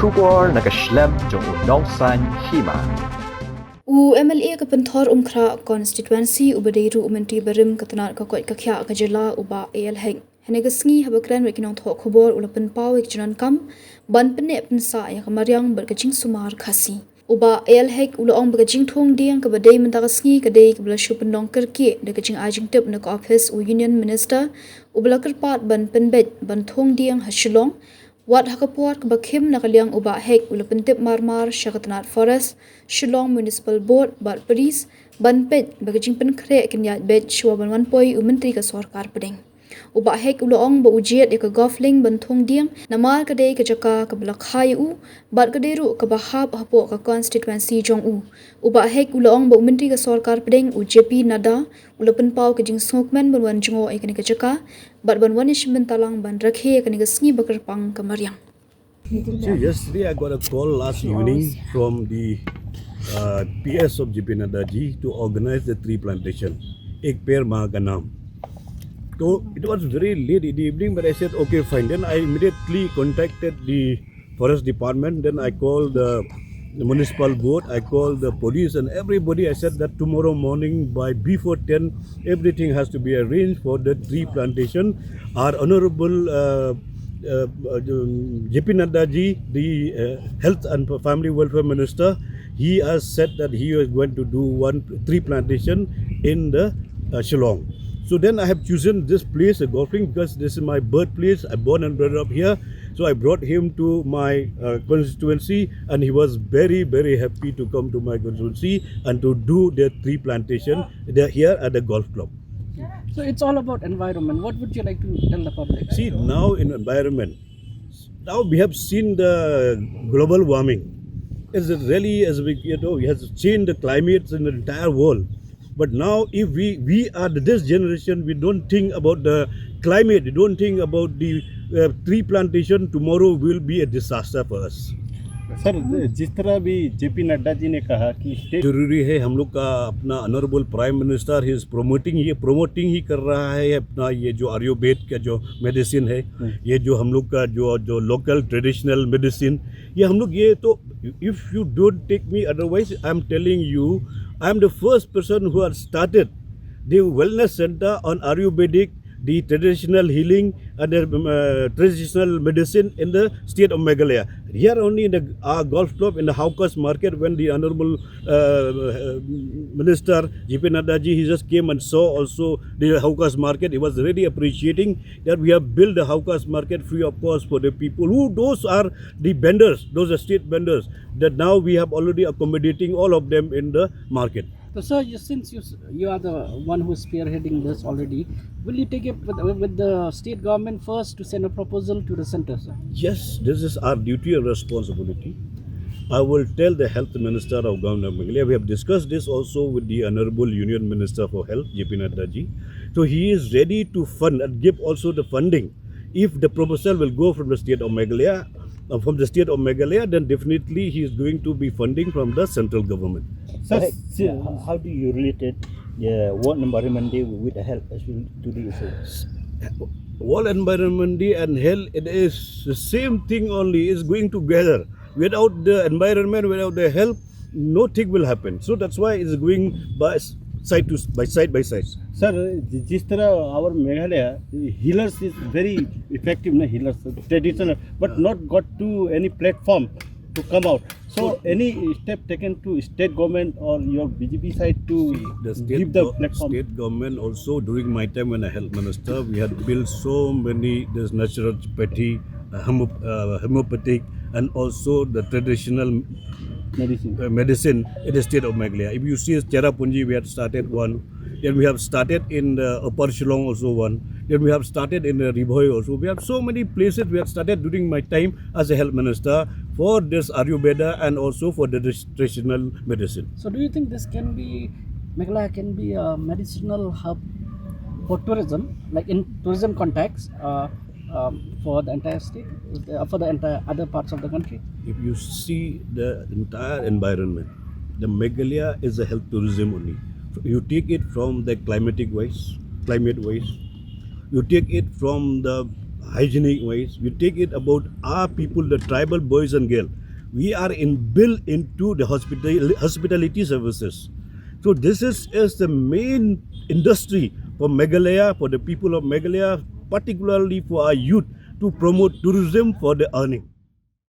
Shugor Nakashlem Jong Nongsan Hima. MLA ka penthor umkhra Constituency ubadeiru Myntri barim katanar ka koi kakhya ka jela uba AL heng henegasngi habakran wekinong thok khobor ulapan paw ekjanan kam ban pene pensa ya kamaryang berkajing sumar khasi uba AL hek ulong berkajing thong diang ka badai mentagasngi ka dei ka blashu pendong kerke de kajing ajing tep nak office u union minister ublakar pat ban penbet ban thong diang hashilong Wat hakapuar kebakim nakaliang uba hek ulapentip marmar syakatanat forest Shillong Municipal Board bat peris banpet bagajing penkre kenyat bed shua banwan poi Myntri ka Sorkar Pdeng. Uba hek uloong ba ujiat ka Golflink banthong diang namar kadai ka jaka ka belakhai u bat kaderu ka bahab hapo ka Constituency jong u. Uba hek uloong ba Myntri ka Sorkar Pdeng u JP nada ulapan pau ka jing Sngewkmen banwan jongo ay kani ka jaka bat banwan ishmin talang ban rakhe kani ka sngi bakar pang kamaryang. So yesterday I got a call last evening from the PS of JP Nadaji to organize the tree plantation, Ek Peir Maa Ka Naam. So it was very late in the evening, but I said okay fine. Then I immediately contacted the forest department. Then I called the municipal board, I called the police and everybody. I said that tomorrow morning by before 10 everything has to be arranged for the tree plantation. Our honorable JP Nadaji, the Health and Family Welfare Minister, he has said that he is going to do one tree plantation in the Shillong. So then I have chosen this place, a Golflink, because this is my birthplace. I'm born and brought up here. So I brought him to my constituency and he was very, very happy to come to my constituency and to do the tree plantation here at the golf club. So it's all about environment. What would you like to tell the public? See, now in environment, now we have seen the global warming. It's really, as we it has changed the climate in the entire world. But now if we are this generation, we don't think about the climate, we don't think about the tree plantation, tomorrow will be a disaster for us. Sir जिस तरह भी JP Nadda ji ने कहा कि जरूरी है हम लोग का अपना ऑनरेबल प्राइम मिनिस्टर ही प्रोमोटिंग ही कर रहा है अपना ये जो आयुर्वेद का जो मेडिसिन है, ये जो हम लोग का जो लोकल ट्रेडिशनल मेडिसिन, ये हम लोग ये तो if you don't take me otherwise I am telling you I am the first person who has started the wellness centre on Ayurvedic, the traditional healing and the traditional medicine in the state of Meghalaya. Here only in our golf club in the Hawkers market, when the honorable minister JP Nadaji, he just came and saw also the Hawkers market. He was really appreciating that we have built the Hawkers market free of cost for the people who those are the vendors, those are state vendors, that now we have already accommodating all of them in the market. So sir, since you are the one who is spearheading this already, will you take it with the state government first to send a proposal to the center, sir? Yes, this is our duty and responsibility. I will tell the health minister of Governor Meghalaya. We have discussed this also with the honorable union minister for health, JP Nadaji. So he is ready to fund and give also the funding. If the proposal will go from the state of Meghalaya, then definitely he is going to be funding from the central government. Sir how do you relate it World Environment Day with the health to the issue? World Environment Day and health, it is the same thing only, is going together. Without the environment, without the health, nothing will happen. So that's why it's going by side by side. Sir जिस तरह our Meghalaya healers is very effective, na healers traditional, but not got to any platform to come out. So any step taken to state government or your BJP side to give the platform? State government also, during my time when I health minister, we had built so many this naturopathy, homeopathic and also the traditional medicine in the state of Meghalaya. If you see Cherapunji, we had started one. Then we have started in the Upper Shillong also one. Then we have started in the Ribhoi also. We have so many places we have started during my time as a health minister for this Ayurveda and also for the traditional medicine. So do you think this can be, Meghalaya can be a medicinal hub for tourism, like in tourism context, for the entire state, for the entire other parts of the country? If you see the entire environment, the Meghalaya is a health tourism only. You take it from the climate wise, you take it from the hygienic ways. We take it about our people, the tribal boys and girls. We are built into the hospitality services. So this is the main industry for Meghalaya, for the people of Meghalaya, particularly for our youth, to promote tourism for the earning.